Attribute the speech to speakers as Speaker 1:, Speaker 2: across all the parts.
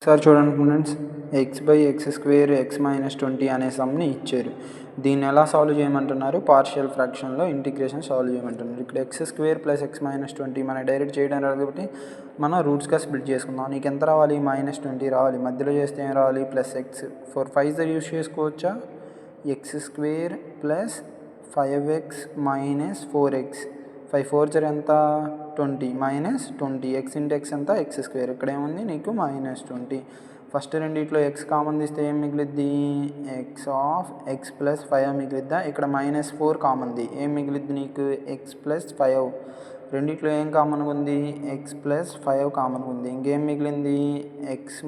Speaker 1: Sir చూడండి friends, x/x² x-20 అనే సమ్ని ఇచ్చారు. దీన్ని ఎలా సాల్వ్ చేయమంటున్నారు? పార్షియల్ ఫ్రాక్షన్లో ఇంటిగ్రేషన్ సాల్వ్ చేయమంటున్నారు. ఇక్కడ x² + x-20 మనకి డైరెక్ట్ చేయడం రాదు కాబట్టి మనం రూట్స్గా స్ప్లిట్ చేసుకుందాం. నీకు ఎంత రావాలి? -20 రావాలి. మధ్యలో చేస్తే ఏం రావాలి? +x. 5 యూస్ చేసుకోవచ్చా? x² + 5x - 4x. 5 4 ఎంత? 20 -20. x x ఎంత? x². ఇక్కడ ఏముంది నీకు? -20. ఫస్ట్ రెండిట్లో x కామన్ తీస్తే ఏం మిగిలిద్ది? x + 5 మిగిలిద్దా? ఇక్కడ -4 కామన్ది. ఏం మిగిలిద్ది నీకు? x + 5. రెండిట్లో ఏం కామన్గా ఉంది? x + 5 కామన్గా ఉంది. ఇంకేం మిగిలింది? x -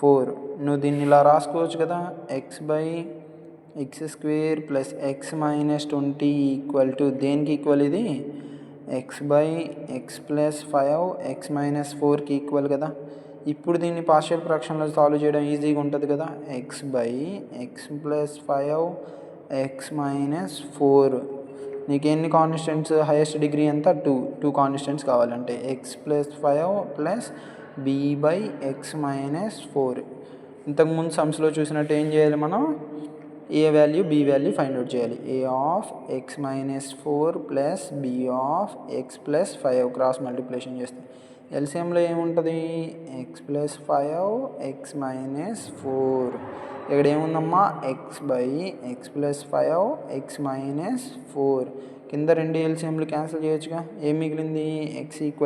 Speaker 1: 4. నువ్వు దీన్ని ఇలా రాసుకోవచ్చు కదా, x/x² + x-20 ఈక్వల్ దేనికి ఈక్వల్? ఇది x/x + 5 x - 4కి ఈక్వల్ కదా. ఇప్పుడు దీన్ని పార్షియల్ ఫ్రాక్షన్లో సాల్వ్ చేయడం ఈజీగా ఉంటుంది కదా. x/x + 5 x - 4. నీకు ఎన్ని కాన్స్టెంట్స్? హైయెస్ట్ డిగ్రీ ఎంత? 2 కాన్స్టెంట్స్ కావాలంటే x + 5 + b/x - 4. ఇంతకుముందు సమ్స్లో చూసినట్టు ఏం చేయాలి మనం? A value B value find out చేయాలి. a(x - 4) + b(x + 5) క్రాస్ మల్టిప్లికేషన్ చేస్తే ఎల్సిఎంలో ఏముంటుంది? x + 5 x - 4. ఇక్కడ ఏముందమ్మా? x/x + 5 x - 4. కింద రెండు ఎల్సిఎంలు క్యాన్సిల్ చేయొచ్చుగా. ఏం మిగిలింది? x a(x -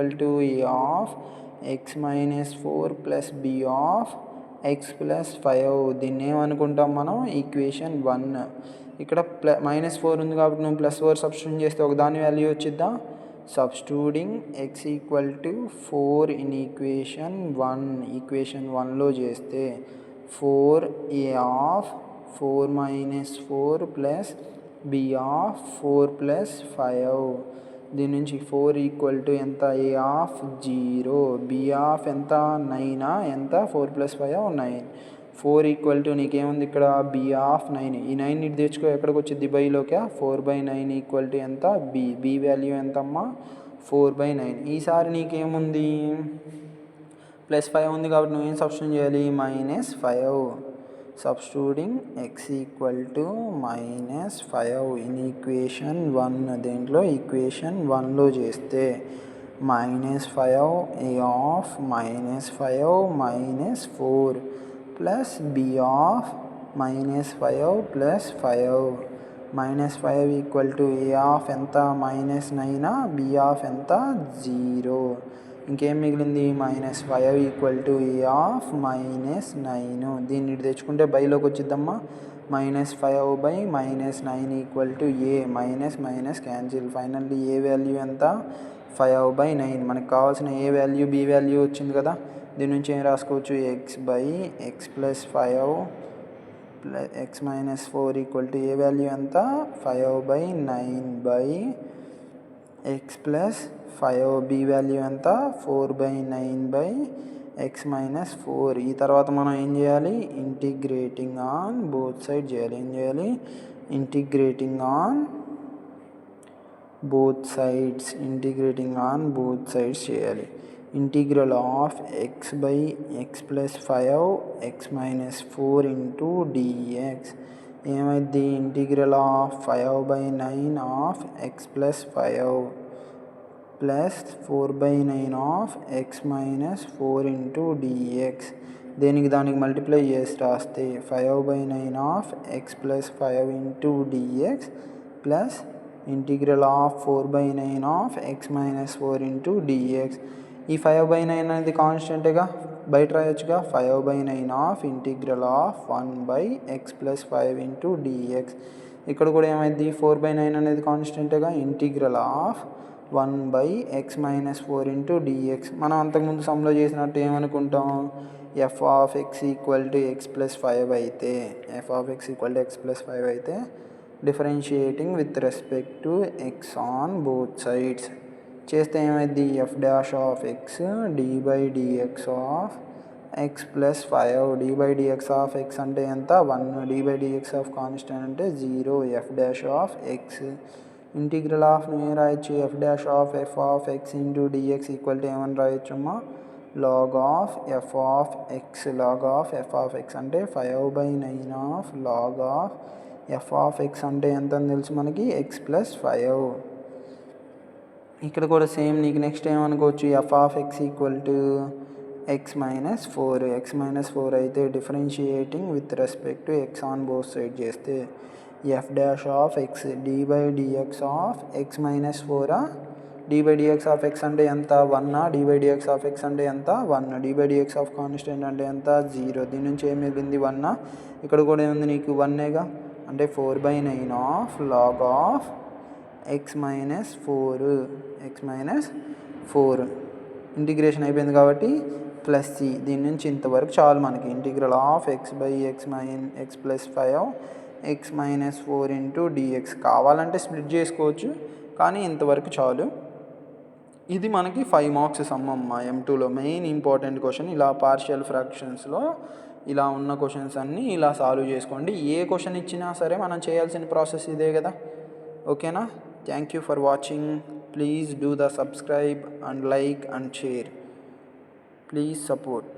Speaker 1: 4) + b(x + 5). దీన్ని ఏమనుకుంటాం మనం? ఈక్వేషన్ 1. ఇక్కడ -4 ఉంది కాబట్టి నువ్వు +4 సబ్స్టిట్యూట్ చేస్తే ఒక దాని వాల్యూ వచ్చిద్దా? Substituting x = 4 in equation 1. Equation 1లో చేస్తే 4a(4 - 4) + b(4 + 5). దీని నుంచి 4 = ఎంత? a(0), b ఎంత? 9. ఎంత? 4 + 5 9. 4 నీకేముంది ఇక్కడ? b(9). ఈ 9 ఇటు తెచ్చుకో, ఎక్కడికి వచ్చింది? బైలోకి. 4/9 ఎంత? b వాల్యూ ఎంతమ్మా? 4/9. ఈసారి నీకేముంది? +5 ఉంది కాబట్టి నువ్వేం సబ్స్టిట్యూట్ చేయాలి? -5. Substituting x = -5 in equation 1. దేంట్లో? ఈక్వేషన్ 1లో చేస్తే -5 a(-5 - 4) + b(-5 + 5). -5 a ఎంత? -9. b ఎంత? 0. ఇంకేం మిగిలింది? -5 a(-9). దీన్ని ఇటు తెచ్చుకుంటే బైలోకి వచ్చిద్దమ్మా. -5/-9 a. Cancel. Finally A value ఎంత? 5/9. మనకు కావాల్సిన ఏ వాల్యూ బి వాల్యూ వచ్చింది కదా. దీని నుంచి ఏం రాసుకోవచ్చు? x/x + 5 x - 4 ఏ వాల్యూ ఎంత? 5/9/x + 5. b వాల్యూ ఎంత? 4/9/x - 4. ఈ తర్వాత మనం ఏం చేయాలి? ఇంటిగ్రేటింగ్ ఆన్ బోత్ సైడ్ చేయాలి. ఏం చేయాలి? ఇంటిగ్రేటింగ్ ఆన్ బోత్ సైడ్స్ చేయాలి. Integral of x/x + 5 x - 4 dx ఏమైంది? Integral of 5/9 of x + 5 + 4/9 of x - 4 dx. దేనికి దానికి మల్టిప్లై చేసి రాస్తే 5/9 of x + 5 dx plus integral of 4/9 of x - 4 dx. ఈ 5/9 అనేది కాన్స్టెంట్గా, బయట రాయొచ్చుగా. 5/9 of integral of 1/x + 5 dx. ఇక్కడ కూడా ఏమైంది? 4/9 అనేది కాన్స్టెంట్గా. Integral of 1/x - 4 dx. మనం అంతకుముందు సమ్లో చేసినట్టు ఏమనుకుంటాం? f(x = x + 5) అయితే differentiating with respect to x on both sides చేస్తే ఏమైంది? f(x) d/dx of x + 5. d/dx of x అంటే ఎంత? 1. d/dx ఆఫ్ కాన్స్టెంట్ అంటే 0. f(x). ఇంటిగ్రల్ ఆఫ్ నువ్వేం రాయొచ్చు? f(f(x) dx ఏమని రాయొచ్చమ్మా? Log of F of X అంటే 5/9 of log of F of X అంటే ఎంత అని తెలుసు మనకి ఎక్స్ ప్లస్ 5. ఇక్కడ కూడా సేమ్ నీకు నెక్స్ట్ ఏమనుకోవచ్చు, F of X equal to x-4 అయితే differentiating with respect to X on both side చేస్తే F dash of X d/dx of x-4 d/dx of X అంటే ఎంత 1, d/dx ఆఫ్ ఎక్స్ అంటే ఎంత 1, d/dx ఆఫ్ కాన్స్టెంట్ అంటే ఎంత 0. దీని నుంచి ఏం మిగిలింది 1. ఇక్కడ కూడా ఏముంది నీకు 1గా అంటే 4/9 of log of x-4 integration అయిపోయింది కాబట్టి ప్లస్ సి. దీని నుంచి ఇంతవరకు చాలు మనకి. Integral of x plus 5 x-4 into dx. కావాలంటే స్ప్లిట్ చేసుకోవచ్చు, కానీ ఇంతవరకు చాలు. ఇది మనకి 5 మార్క్స్ సమ్మమ్మ M2లో మెయిన్ ఇంపార్టెంట్ క్వశ్చన్. ఇలా పార్షియల్ ఫ్రాక్షన్స్లో ఇలా ఉన్న క్వశ్చన్స్ అన్నీ ఇలా సాల్వ్ చేసుకోండి. ఏ క్వశ్చన్ ఇచ్చినా సరే మనం చేయాల్సిన ప్రాసెస్ ఇదే కదా. ఓకేనా? Thank you for watching. Please do the subscribe and like and share. Please support.